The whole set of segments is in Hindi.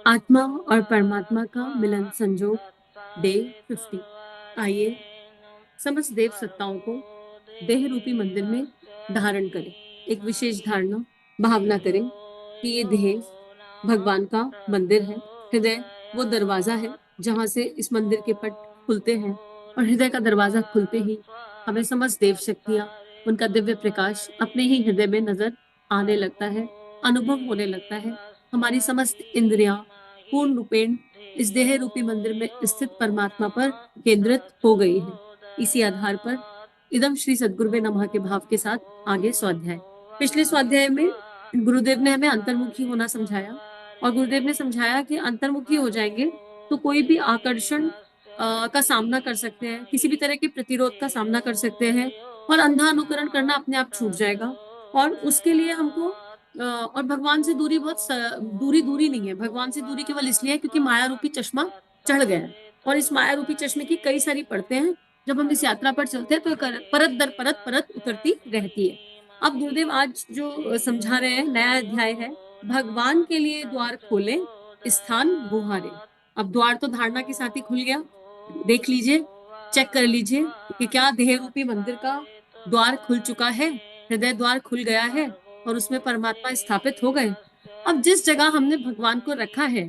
आत्मा और परमात्मा का मिलन संजोग डे 50। आइए समस्त देव सत्ताओं को देह रूपी मंदिर में धारण करें। एक विशेष धारणा भावना करें कि ये देह भगवान का मंदिर है। हृदय वो दरवाजा है जहां से इस मंदिर के पट खुलते हैं, और हृदय का दरवाजा खुलते ही हमें समस्त देव शक्तियां, उनका दिव्य प्रकाश अपने ही हृदय में नजर आने लगता है, अनुभव होने लगता है। हमारी समस्त इंद्रियां पूर्ण रूपेण इस देह रूपी मंदिर में स्थित परमात्मा पर केंद्रित हो गई है। इसी आधार पर इदम श्री सद्गुरुवे नमः के भाव के साथ आगे स्वाध्याय। पिछले स्वाध्याय में गुरुदेव ने हमें अंतर्मुखी होना समझाया, और गुरुदेव ने समझाया कि अंतर्मुखी हो जाएंगे तो कोई भी आकर्षण का सामना कर सकते हैं, किसी भी तरह के प्रतिरोध का सामना कर सकते हैं, और अंधा अनुकरण करना अपने आप छूट जाएगा। और उसके लिए हमको और भगवान से दूरी बहुत दूरी नहीं है। भगवान से दूरी केवल इसलिए है क्योंकि माया रूपी चश्मा चढ़ गया है, और इस माया रूपी चश्मे की कई सारी परतें हैं। जब हम इस यात्रा पर चलते हैं तो परत दर परत परत उतरती रहती है। अब गुरुदेव आज जो समझा रहे हैं, नया अध्याय है, भगवान के लिए द्वार खोले, स्थान गुहारे। अब द्वार तो धारणा के साथ ही खुल गया। देख लीजिए, चेक कर लीजिए कि क्या देह रूपी मंदिर का द्वार खुल चुका है, हृदय द्वार खुल गया है, और उसमें परमात्मा स्थापित हो गए। अब जिस जगह हमने भगवान को रखा है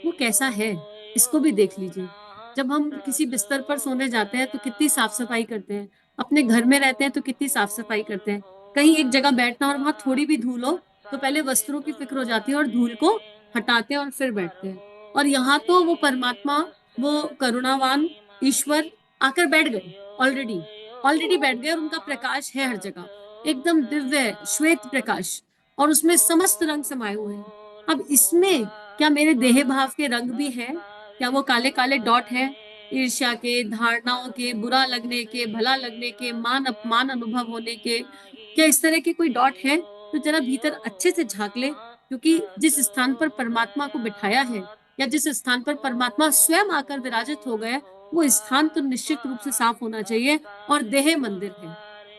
वो कैसा है, इसको भी देख लीजिए। जब हम किसी बिस्तर पर सोने जाते हैं तो कितनी साफ सफाई करते हैं, अपने घर में रहते हैं तो कितनी साफ सफाई करते हैं। कहीं एक जगह बैठना और वहां थोड़ी भी धूल हो तो पहले वस्त्रों की फिक्र हो जाती है और धूल को हटाते हैं और फिर बैठते हैं। और यहाँ तो वो परमात्मा, वो करुणावान ईश्वर आकर बैठ गए, ऑलरेडी ऑलरेडी बैठ गए, और उनका प्रकाश है हर जगह, एकदम दिव्य श्वेत प्रकाश, और उसमें समस्त रंग समाये हुए हैं। अब इसमें क्या मेरे देह भाव के रंग भी हैं? क्या वो काले काले डॉट हैं, ईर्ष्या के, धारणाओं के, बुरा लगने के, भला लगने के, मान अपमान अनुभव होने के? क्या इस तरह के कोई डॉट हैं? तो जरा भीतर अच्छे से झांक ले, क्योंकि जिस स्थान पर परमात्मा को बिठाया है, या जिस स्थान पर परमात्मा स्वयं आकर विराजित हो गए, वो स्थान तो निश्चित रूप से साफ होना चाहिए। और देह मंदिर है,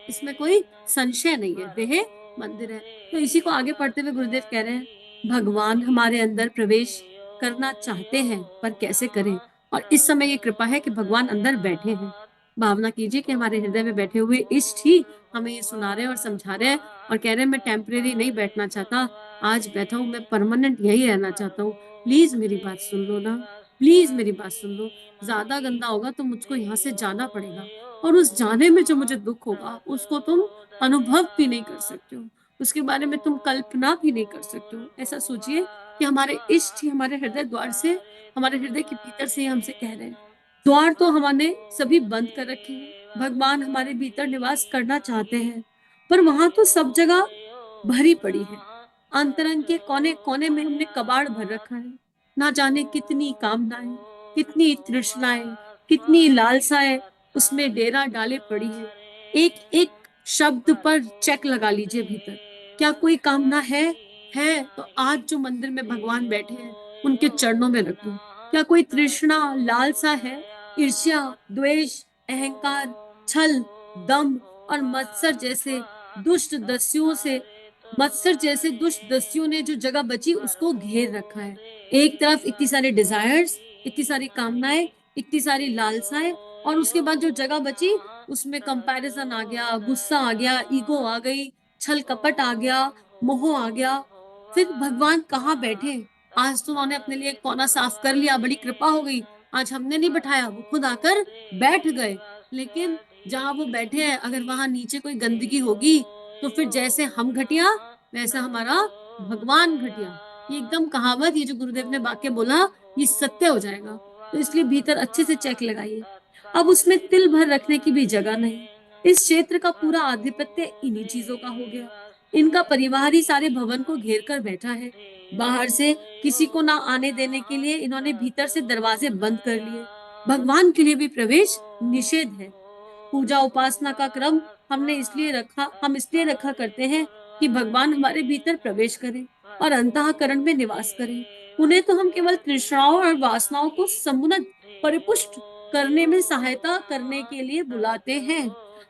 इसमें कोई संशय नहीं है, देह मंदिर है। तो इसी को आगे पढ़ते हुए गुरुदेव कह रहे हैं, भगवान हमारे अंदर प्रवेश करना चाहते हैं, पर कैसे करें? और इस समय ये कृपा है कि भगवान अंदर बैठे हैं। भावना कीजिए कि हमारे हृदय में बैठे हुए इष्ट ही हमें ये सुना रहे हैं और समझा रहे हैं, और कह रहे हैं मैं टेम्परेरी नहीं बैठना चाहता, आज बैठा हूं, मैं परमानेंट यही रहना चाहता हूँ। प्लीज मेरी बात सुन लो ना, प्लीज मेरी बात सुन लो। ज्यादा गंदा होगा तो मुझको यहाँ से जाना पड़ेगा, और उस जाने में जो मुझे दुख होगा उसको तुम अनुभव भी नहीं कर सकते हो, उसके बारे में तुम कल्पना भी नहीं कर सकते हो। ऐसा सोचिए कि हमारे इष्ट ही हमारे हृदय द्वार से, हमारे हृदय के भीतर से हमसे कह रहे हैं। द्वार तो हमने सभी बंद कर रखे हैं, भगवान हमारे भीतर निवास करना चाहते हैं, पर वहां तो सब जगह भरी पड़ी है। अंतरंग के कोने कोने में हमने कबाड़ भर रखा है। ना जाने कितनी कामनाएं, कितनी तृष्णाएं, कितनी लालसाएं उसमें डेरा डाले पड़ी है। एक एक शब्द पर चेक लगा लीजिए भीतर, क्या कोई कामना है तो आज जो मंदिर में भगवान बैठे हैं उनके चरणों में रख दो। क्या कोई तृष्णा, लालसा है? ईर्ष्या, द्वेष, अहंकार, छल, दम और मत्सर जैसे दुष्ट दस्युओं ने जो जगह बची उसको घेर रखा है। एक तरफ इतनी सारे डिजायर्स, इतनी सारी कामनाएं, इतनी सारी लालसाएं, और उसके बाद जो जगह बची उसमें कंपैरिजन आ गया, गुस्सा आ गया, ईगो आ गई, छल कपट आ गया, मोह आ गया। फिर भगवान कहाँ बैठे? आज तो उन्होंने अपने लिए एक कोना साफ कर लिया, बड़ी कृपा हो गई, आज हमने नहीं बैठाया, वो खुद आकर बैठ गए। लेकिन जहां वो बैठे हैं अगर वहां नीचे कोई गंदगी होगी तो फिर जैसे हम घटिया वैसा हमारा भगवान घटिया। ये एकदम कहावत, ये जो गुरुदेव ने वाक्य बोला, ये सत्य हो जाएगा। तो इसलिए भीतर अच्छे से चेक लगाइए। अब उसमें तिल भर रखने की भी जगह नहीं। इस क्षेत्र का पूरा आधिपत्य इन्हीं चीजों का हो गया। इनका परिवार ही सारे भवन को घेर कर बैठा है। बाहर से किसी को ना आने देने के लिए इन्होंने भीतर से दरवाजे बंद कर लिए। भगवान के लिए भी प्रवेश निषेध है। पूजा उपासना का क्रम हम इसलिए रखा करते हैं कि भगवान हमारे भीतर प्रवेश करें और अंतःकरण में निवास करें। उन्हें तो हम केवल तृष्णाओं और वासनाओं को समुन्नत परिपुष्ट करने में सहायता करने के लिए बुलाते हैं।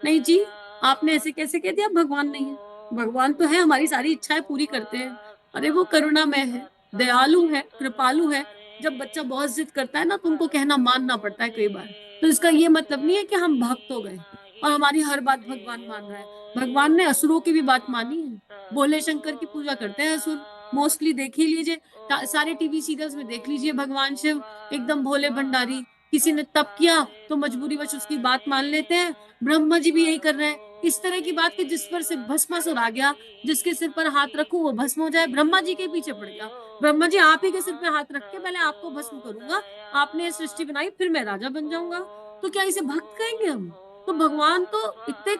नहीं जी, आपने ऐसे कैसे कह दिया भगवान नहीं है? भगवान तो है, हमारी सारी इच्छाएं पूरी करते हैं। अरे वो करुणामय है, दयालु है, कृपालु है। जब बच्चा बहुत जिद करता है ना तो उनको कहना मानना पड़ता है कई बार। तो इसका ये मतलब नहीं है कि हम भक्त हो गए और हमारी हर बात भगवान मान रहा है। भगवान ने असुरों की भी बात मानी है। भोले शंकर की पूजा करते हैं असुर, मोस्टली देख ही लीजिए, सारे टीवी सीरियल्स में देख लीजिए, भगवान शिव एकदम भोले भंडारी। किसी ने तप किया तो मजबूरीवश उसकी बात मान लेते हैं। ब्रह्मा जी भी यही कर रहे हैं। इस तरह की बात कि जिस पर से भस्मासुर आ गया, जिसके सिर पर हाथ रखूं वो भस्म हो जाए, ब्रह्मा जी के पीछे पड़ गया। ब्रह्मा जी आप ही के सिर पे हाथ रख के पहले आपको भस्म करूंगा, आपने ये सृष्टि बनाई फिर मैं राजा बन जाऊंगा। तो क्या इसे भक्त कहेंगे हम? तो भगवान तो इतने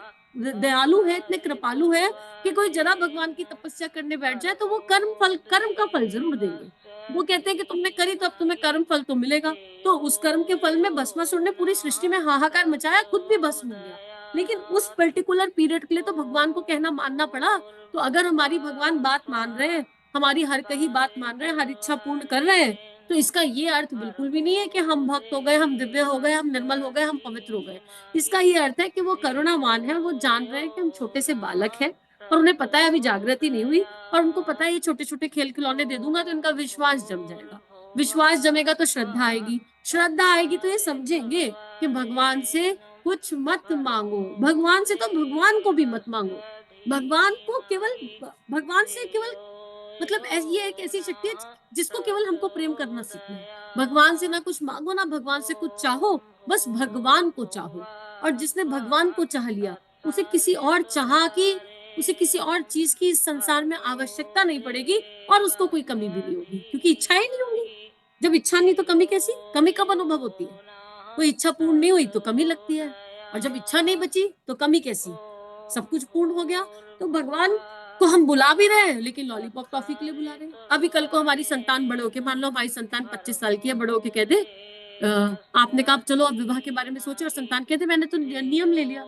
दयालु है, इतने कृपालु है कि कोई जरा भगवान की तपस्या करने बैठ जाए तो वो कर्म का फल जरूर देंगे। वो कहते हैं कि तुमने करी तो अब तुम्हें कर्म फल तो मिलेगा। तो उस कर्म के फल में भस्मासुर ने पूरी सृष्टि में हाहाकार मचाया, खुद भी भस्म हो गया। लेकिन उस पर्टिकुलर पीरियड के लिए तो भगवान को कहना मानना पड़ा। तो अगर हमारी भगवान बात मान रहे हैं, हमारी हर कही बात मान रहे हैं, हर इच्छा पूर्ण कर रहे हैं, तो इसका ये अर्थ बिल्कुल भी नहीं है कि हम भक्त हो गए, हम दिव्य हो गए, हम निर्मल हो गए, हम पवित्र हो गए। इसका ये अर्थ है कि वो करुणावान है, वो जान रहे हैं कि हम छोटे से बालक हैं और उन्हें पता है अभी जागृति नहीं हुई, और उनको पता है ये छोटे छोटे खेल खिलौने दे दूंगा तो इनका विश्वास जम जाएगा। विश्वास जमेगा तो श्रद्धा आएगी, श्रद्धा आएगी तो ये समझेंगे कि भगवान से कुछ मत मांगो, भगवान से तो भगवान को भी मत मांगो। भगवान को केवल, भगवान से केवल मतलब ये एक ऐसी शक्ति है जिसको केवल हमको प्रेम करना सीखना है। भगवान से ना कुछ मांगो ना भगवान से कुछ चाहो, बस भगवान को चाहो। और जिसने भगवान को चाह लिया, उसे किसी और चाह की, उसे किसी और चीज की इस संसार में आवश्यकता नहीं पड़ेगी, और उसको कोई कमी भी नहीं होगी क्योंकि इच्छा ही नहीं होगी। जब इच्छा नहीं तो कमी कैसी, कमी कब अनुभव होती है? कोई इच्छा पूर्ण नहीं हुई तो कमी लगती है, और जब इच्छा नहीं बची तो कमी कैसी? सब कुछ पूर्ण हो गया। तो भगवान को हम बुला भी रहे हैं लेकिन लॉलीपॉप टॉफी के लिए बुला रहे हैं। अभी कल को हमारी संतान बड़े होके, मान लो हमारी संतान 25 साल की है, बड़े होके कह दे आपने कहा चलो अब विवाह के बारे में सोचे, और संतान कहते मैंने तो नियम ले लिया,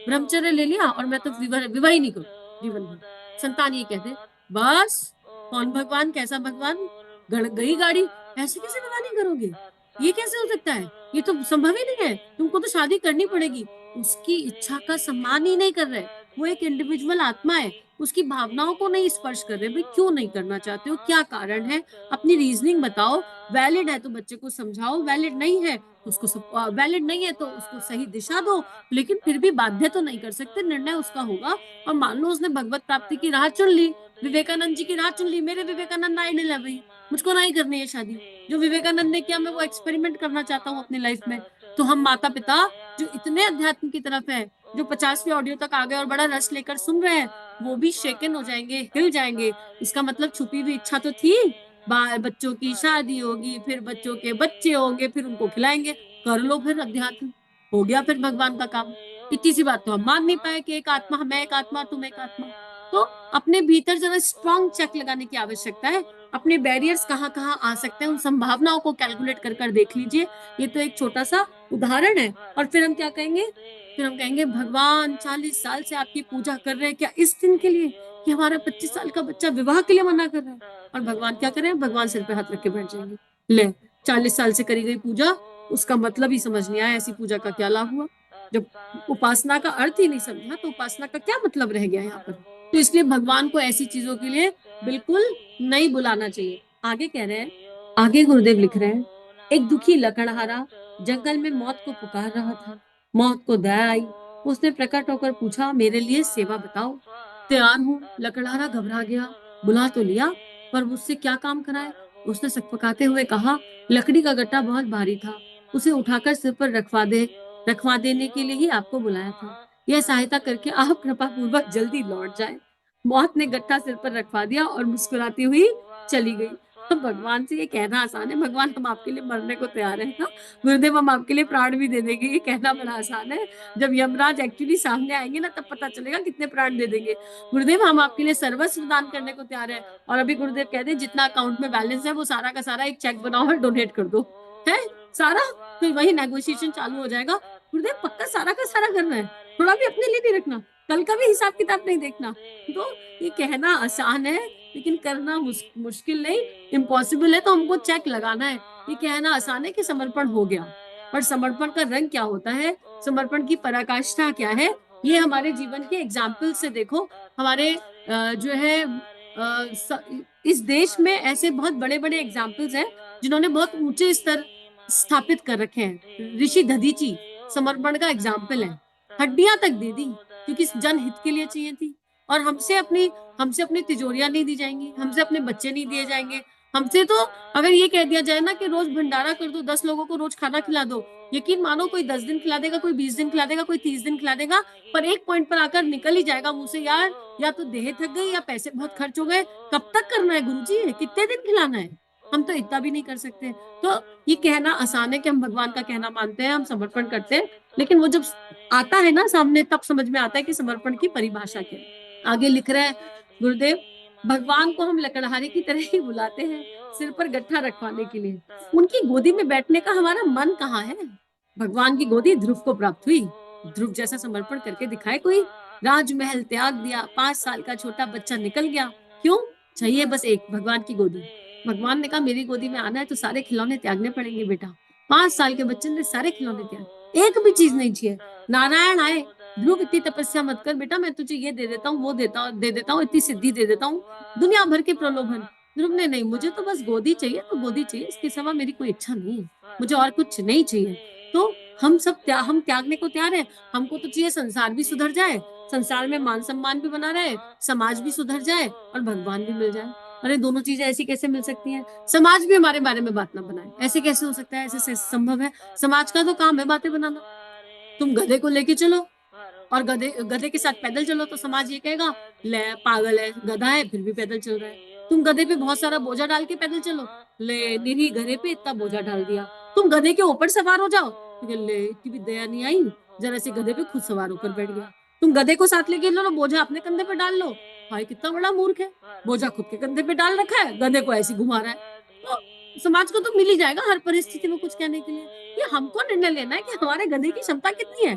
ब्रह्मचर्य ले लिया, और मैं तो विवाह ही नहीं करूं जीवन भर। संतान ये कहते बस, कौन भगवान, कैसा भगवान, गई गाड़ी, ऐसे कैसे विवाह नहीं करोगे? ये कैसे हो सकता है? ये तो संभव ही नहीं है, तुमको तो शादी करनी पड़ेगी। उसकी इच्छा का सम्मान ही नहीं कर रहे। वो एक इंडिविजुअल आत्मा है, उसकी भावनाओं को नहीं स्पर्श कर रहे। भाई क्यों नहीं करना चाहते हो, क्या कारण है? अपनी रीजनिंग बताओ। वैलिड है तो बच्चे को समझाओ, वैलिड नहीं है तो उसको वैलिड नहीं है तो उसको सही दिशा दो, लेकिन फिर भी बाध्य तो नहीं कर सकते, निर्णय उसका होगा। और मान लो उसने भगवत प्राप्ति की राह चुन ली, विवेकानंद जी की राह चुन ली, मेरे विवेकानंद आइडल है भाई, मुझको नहीं करनी है शादी। जो विवेकानंद ने किया मैं वो एक्सपेरिमेंट करना चाहता हूँ अपनी लाइफ में। तो हम माता पिता जो इतने अध्यात्म की तरफ है, जो 50वीं ऑडियो तक आ गए और बड़ा रस लेकर सुन रहे हैं, वो भी शेकन हो जाएंगे, हिल जाएंगे। इसका मतलब छुपी हुई इच्छा तो थी, बच्चों की शादी होगी, फिर बच्चों के बच्चे होंगे, फिर उनको खिलाएंगे, कर लो फिर अध्यात्म, हो गया फिर भगवान का काम। इतनी सी बात तो हम मान नहीं पाए कि एक आत्मा, मैं एक आत्मा तुम एक आत्मा। तो अपने भीतर जरा स्ट्रॉन्ग चेक लगाने की आवश्यकता है। अपने बैरियर्स कहाँ कहाँ आ सकते हैं, उन संभावनाओं को कैलकुलेट कर कर देख लीजिए। ये तो एक छोटा सा उदाहरण है। और फिर हम क्या कहेंगे? फिर हम कहेंगे भगवान 40 साल से आपकी पूजा कर रहे हैं, क्या इस दिन के लिए कि हमारा 25 साल का बच्चा विवाह के लिए मना कर रहा है? और भगवान क्या करें? भगवान सिर पे हाथ रख के बैठ जाएंगे। ले, 40 साल से करी गई पूजा, उसका मतलब ही समझ नहीं आया, ऐसी पूजा का क्या लाभ हुआ? जब उपासना का अर्थ ही नहीं समझा तो उपासना का क्या मतलब रह गया यहाँ पर? तो इसलिए भगवान को ऐसी चीजों के लिए बिल्कुल नहीं बुलाना चाहिए। आगे कह रहे हैं, आगे गुरुदेव लिख रहे हैं, एक दुखी लकड़हारा जंगल में मौत को पुकार रहा था। मौत को दया आई, उसने प्रकट होकर पूछा मेरे लिए सेवा बताओ। तैयार हूँ, लकड़हारा घबरा गया। बुला तो लिया पर मुझसे क्या काम कराए? उसने सकपकाते हुए कहा, लकड़ी का गट्टा बहुत भारी था, उसे उठाकर सिर पर रखवा देने के लिए ही आपको बुलाया था। यह सहायता करके आप कृपा पूर्वक जल्दी लौट जाए। मौत ने गट्टा सिर पर रखवा दिया और मुस्कुराती हुई चली गई। तो भगवान से ये कहना आसान है, भगवान हम आपके लिए मरने को तैयार है ना, गुरुदेव हम आपके लिए प्राण भी दे देंगे, ये कहना बड़ा आसान है। जब यमराज एक्चुअली सामने आएंगे ना तब पता चलेगा कितने प्राण दे देंगे। गुरुदेव हम आपके लिए सर्वस्व दान करने को तैयार है, और अभी गुरुदेव कहते हैं जितना अकाउंट में बैलेंस है वो सारा का सारा एक चेक बनाओ और डोनेट कर दो, है सारा। फिर वही नेगोशिएशन चालू हो जाएगा। गुरुदेव पक्का सारा का सारा करना है, थोड़ा भी अपने लिए नहीं रखना, कल का भी हिसाब किताब नहीं देखना। तो ये कहना आसान है लेकिन करना मुश्किल नहीं, इम्पॉसिबल है। तो हमको चेक लगाना है। ये कहना आसान है कि समर्पण हो गया, पर समर्पण का रंग क्या होता है, समर्पण की पराकाष्ठा क्या है, ये हमारे जीवन के एग्जाम्पल से देखो। हमारे जो है इस देश में ऐसे बहुत बड़े बड़े एग्जाम्पल्स हैं जिन्होंने बहुत ऊंचे स्तर स्थापित कर रखे हैं। ऋषि दधीची समर्पण का एग्जाम्पल है, हड्डियां तक दे दी क्योंकि जनहित के लिए चाहिए थी। और हमसे अपनी तिजोरियां नहीं दी जाएंगी, हमसे अपने बच्चे नहीं दिए जाएंगे। हमसे तो अगर ये कह दिया जाए ना कि रोज भंडारा कर दो, 10 लोगों को रोज खाना खिला दो, यकीन मानो कोई 10 दिन खिला देगा, कोई 20 दिन खिला देगा, कोई 30 दिन खिला देगा, पर एक पॉइंट पर आकर निकल ही जाएगा मुंह से, यार या तो देह थक गई या पैसे बहुत खर्च हो गए, कब तक करना है गुरुजी, कितने दिन खिलाना है। हम तो इतना भी नहीं कर सकते। तो ये कहना आसान है कि हम भगवान का कहना मानते हैं, हम समर्पण करते हैं, लेकिन वो जब आता है ना सामने तब समझ में आता है कि समर्पण की परिभाषा क्या है। आगे लिख रहे हैं गुरुदेव, भगवान को हम लकड़हारे की तरह ही बुलाते हैं सिर पर गट्ठा रखवाने के लिए, उनकी गोदी में बैठने का हमारा मन कहाँ है। भगवान की गोदी ध्रुव को प्राप्त हुई, ध्रुव जैसा समर्पण करके दिखाए कोई। राजमहल त्याग दिया, 5 साल का छोटा बच्चा निकल गया, क्यों चाहिए बस एक भगवान की गोदी। भगवान ने कहा मेरी गोदी में आना है तो सारे खिलौने त्यागने पड़ेंगे बेटा। 5 साल के बच्चे ने सारे खिलौने त्याग, एक भी चीज नहीं चाहिए। नारायण आए, ध्रुव इतनी तपस्या मत कर बेटा, मैं तुझे ये दे देता हूँ, वो दे देता हूँ, इतनी सिद्धि दे देता हूँ, दुनिया भर के प्रलोभन। ध्रुव ने नहीं, मुझे तो बस गोदी चाहिए तो गोदी चाहिए, इसके सिवा मेरी कोई इच्छा नहीं है, मुझे और कुछ नहीं चाहिए। तो हम हम त्यागने को तैयार है। हमको तो चाहिए संसार भी सुधर जाए, संसार में मान सम्मान भी बना रहे, समाज भी सुधर जाए और भगवान भी मिल जाए। अरे दोनों चीजें ऐसी कैसे मिल सकती हैं? समाज भी हमारे बारे में बात ना बनाए, ऐसे कैसे हो सकता है? ऐसे संभव है? समाज का तो काम है बातें बनाना। तुम गधे को लेके चलो और गधे के साथ पैदल चलो तो समाज ये कहेगा ले पागल है, गधा है फिर भी पैदल चल रहा है। तुम गधे पे बहुत सारा बोझा डाल के पैदल चलो, ले निरी गधे पे इतना बोझा डाल दिया। तुम गधे के ऊपर सवार हो जाओ, ले इतनी भी दया नहीं आई, जरा से गधे पे खुद सवार होकर बैठ गया। तुम गधे को साथ लेके लो, बोझा अपने कंधे पे डाल लो, भाई कितना बड़ा मूर्ख है, बोझा खुद के कंधे पे डाल रखा है, गधे को ऐसे घुमा रहा है। तो समाज को तो मिल ही जाएगा हर परिस्थिति में कुछ कहने के लिए। ये हमको निर्णय लेना है कि हमारे गधे की क्षमता कितनी है,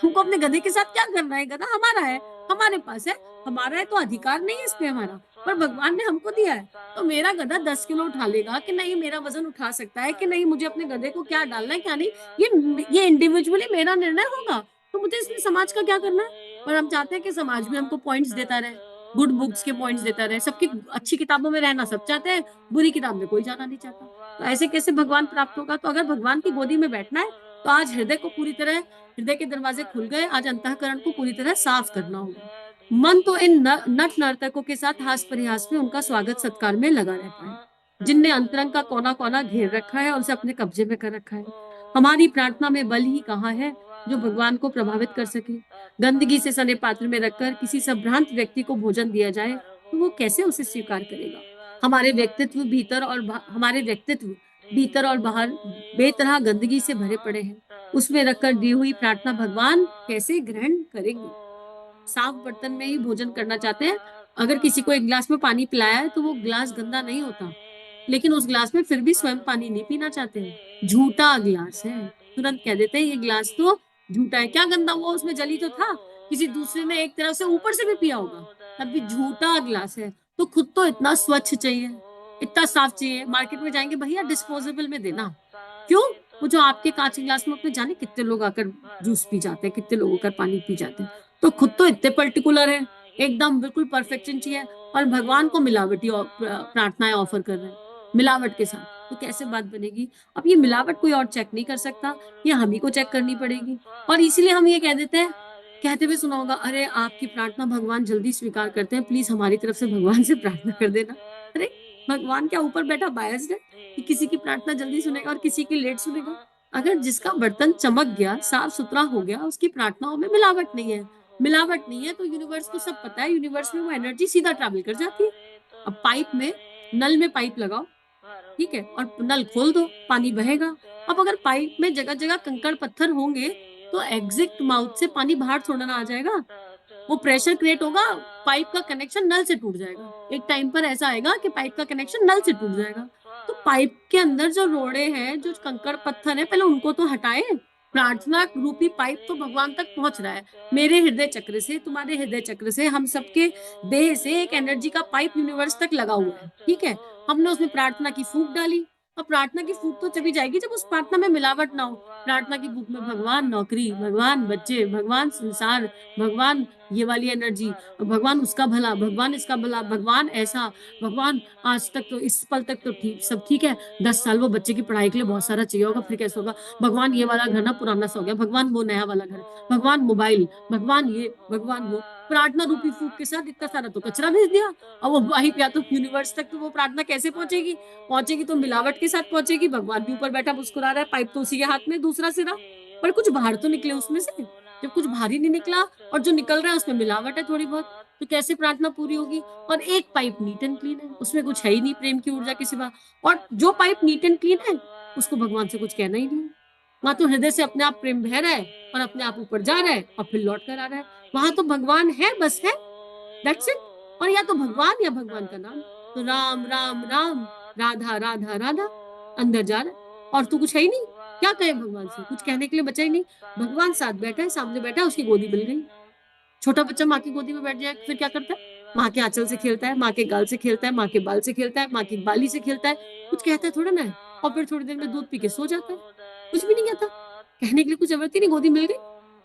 हमको अपने गधे के साथ क्या करना है। गधा हमारा है, हमारे पास है, हमारा है तो अधिकार नहीं है इस पे हमारा, पर भगवान ने हमको दिया है। तो मेरा गधा 10 किलो उठा लेगा कि नहीं, मेरा वजन उठा सकता है कि नहीं, मुझे अपने गधे को क्या डालना है क्या नहीं, ये इंडिविजुअली मेरा निर्णय होगा। तो मुझे इसमें समाज का क्या करना है? पर हम चाहते हैं कि समाज भी हमको पॉइंट्स देता रहे, गुड बुक्स के पॉइंट्स देता रहे, सबकी अच्छी किताबों में रहना सब चाहते हैं, बुरी किताब में कोई जाना नहीं चाहता। तो ऐसे कैसे भगवान प्राप्त होगा? तो अगर भगवान की गोदी में बैठना है तो आज हृदय के दरवाजे खुल गए, आज अंतःकरण को पूरी तरह साफ करना होगा। मन तो इन नट नर्तकों के साथ हास परिहास में उनका स्वागत सत्कार में लगा रहता है, जिनने अंतरंग का कोना कोना घेर रखा है और उसे अपने कब्जे में कर रखा है। हमारी प्रार्थना में बल ही कहाँ है जो भगवान को प्रभावित कर सके? गंदगी से सने पात्र में रखकर किसी संभ्रांत व्यक्ति को भोजन दिया जाए तो वो कैसे उसे स्वीकार करेगा? हमारे व्यक्तित्व भीतर और बाहर बेतरह गंदगी से भरे पड़े हैं, उसमें रखकर दी हुई प्रार्थना भगवान कैसे ग्रहण करेंगे? साफ बर्तन में ही भोजन करना चाहते हैं। अगर किसी को एक गिलास में पानी पिलाया है तो वो गिलास गंदा नहीं होता, लेकिन उस गिलास में फिर भी स्वयं पानी नहीं पीना चाहते हैं, झूठा गिलास है, तुरंत कह देते हैं ये गिलास तो झूठा है। क्या गंदा हुआ, उसमें जली तो था, किसी दूसरे ने एक तरफ से ऊपर से भी पिया होगा, तब भी झूठा गिलास है। तो खुद तो इतना स्वच्छ चाहिए, इतना साफ चाहिए। मार्केट में जाएंगे भैया डिस्पोजेबल में देना, क्यों? वो जो आपके कांच के गिलास में अपने जाने कितने लोग आकर जूस पी जाते हैं, कितने लोग आकर पानी पी जाते हैं। तो खुद तो इतने पर्टिकुलर है, एकदम बिल्कुल परफेक्शन चाहिए, और भगवान को मिलावटी प्रार्थनाएं ऑफर कर रहे हैं मिलावट के साथ, तो कैसे बात बनेगी? अब ये मिलावट कोई और चेक नहीं कर सकता, ये हम ही को चेक करनी पड़ेगी। और इसीलिए हम ये कह देते हैं, कहते हुए सुना होगा, अरे आपकी प्रार्थना भगवान जल्दी स्वीकार करते हैं, प्लीज हमारी तरफ से भगवान से प्रार्थना कर देना। अरे भगवान क्या ऊपर बैठा बायस्ड है कि किसी की प्रार्थना जल्दी सुनेगा और किसी की लेट सुनेगा? अगर जिसका बर्तन चमक गया, साफ सुथरा हो गया, उसकी प्रार्थनाओं में मिलावट नहीं है तो यूनिवर्स को सब पता है, यूनिवर्स में वो एनर्जी सीधा ट्रैवल कर जाती है। अब पाइप में, नल में पाइप लगाओ, ठीक है, और नल खोल दो, पानी बहेगा। अब अगर पाइप में जगह जगह कंकड़ पत्थर होंगे तो एग्जिट माउथ से पानी बाहर थोड़ा ना आ जाएगा, वो प्रेशर क्रिएट होगा, पाइप का कनेक्शन नल से टूट जाएगा। एक टाइम पर ऐसा आएगा कि पाइप का कनेक्शन नल से टूट जाएगा। तो पाइप के अंदर जो रोड़े हैं, जो कंकड़ पत्थर है, पहले उनको तो हटाए। प्रार्थना रूपी पाइप तो भगवान तक पहुंच रहा है, मेरे हृदय चक्र से, तुम्हारे हृदय चक्र से, हम सबके देह से एक एनर्जी का पाइप यूनिवर्स तक लगा हुआ है, ठीक है। हमने उसमें प्रार्थना की फूंक डाली, और प्रार्थना की फूक तो तभी जाएगी जब उस प्रार्थना में मिलावट ना हो। प्रार्थना की फूक में भगवान नौकरी, भगवान बच्चे, भगवान संसार, भगवान ये वाली एनर्जी, भगवान उसका भला, भगवान इसका भला, भगवान ऐसा, भगवान आज तक तो इस पल तक तो ठीक सब ठीक है, 10 साल वो बच्चे की पढ़ाई के लिए बहुत सारा चाहिए होगा, फिर कैसे होगा? भगवान ये वाला घर ना पुराना सा हो गया, भगवान वो नया वाला घर, भगवान मोबाइल, भगवान ये, भगवान वो। प्रार्थना रूपी फूक के साथ इतना सारा तो कचरा भेज दिया। और वो वहीं पे या तो यूनिवर्स तक तो वो प्रार्थना कैसे पहुंचेगी? पहुंचेगी तो मिलावट के साथ पहुंचेगी। भगवान भी ऊपर बैठा मुस्कुरा रहा है, पाइप तो उसी के हाथ में, दूसरा सिरा। पर कुछ बाहर तो निकले उसमें से। जब कुछ बाहर ही नहीं निकला और जो निकल रहा है उसमें मिलावट है थोड़ी बहुत, तो कैसे प्रार्थना पूरी होगी? और एक पाइप नीट एंड क्लीन है, उसमें कुछ है ही नहीं प्रेम की ऊर्जा के सिवा। और जो पाइप नीट एंड क्लीन है उसको भगवान से कुछ कहना ही नहीं है। वहां तो हृदय से अपने आप प्रेम बह रहा है और अपने आप ऊपर जा रहा है और फिर लौट कर आ रहा है। वहां तो भगवान है, बस है, दैट्स इट। और या तो भगवान या भगवान का नाम। तो राम राम राम, राधा राधा राधा, अंदर जा रहा है और तू कुछ है ही नहीं। क्या कहे भगवान से? कुछ कहने के लिए बचा ही नहीं। भगवान साथ बैठा है, सामने बैठा है, उसकी गोदी मिल गई। छोटा बच्चा माँ की गोदी में बैठ जाए फिर क्या करता है? माँ के आंचल से खेलता है, माँ के गाल से खेलता है, माँ के बाल से खेलता है, माँ की बाली से खेलता है। कुछ कहता है थोड़ा ना है। और फिर थोड़ी देर में दूध पी के सो जाता है। कुछ भी नहीं कहता। कहने के लिए कुछ जरूरत ही नहीं, गोदी मिल गई।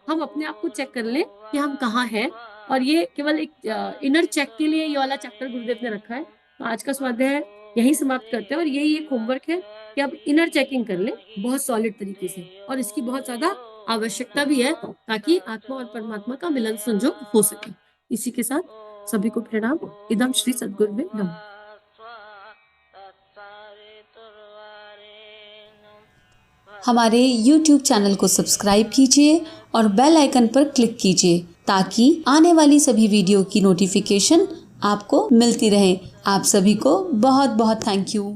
हम अपने आप को चेक कर लें कि हम कहाँ हैं। और ये केवल एक इनर चेक के लिए ये वाला चैप्टर गुरुदेव ने रखा है। तो आज का स्वाध्याय यही समाप्त करते हैं और यही एक होमवर्क है कि आप इनर चेकिंग कर लें बहुत सॉलिड तरीके से। और इसकी बहुत ज्यादा आवश्यकता भी है ताकि आत्मा और परमात्मा का मिलन संजोग हो सके। इसी के साथ सभी को प्रणाम। इदम श्री सद्गुरुवे नमः। हमारे YouTube चैनल को सब्सक्राइब कीजिए और बेल आइकन पर क्लिक कीजिए ताकि आने वाली सभी वीडियो की नोटिफिकेशन आपको मिलती रहे। आप सभी को बहुत बहुत थैंक यू।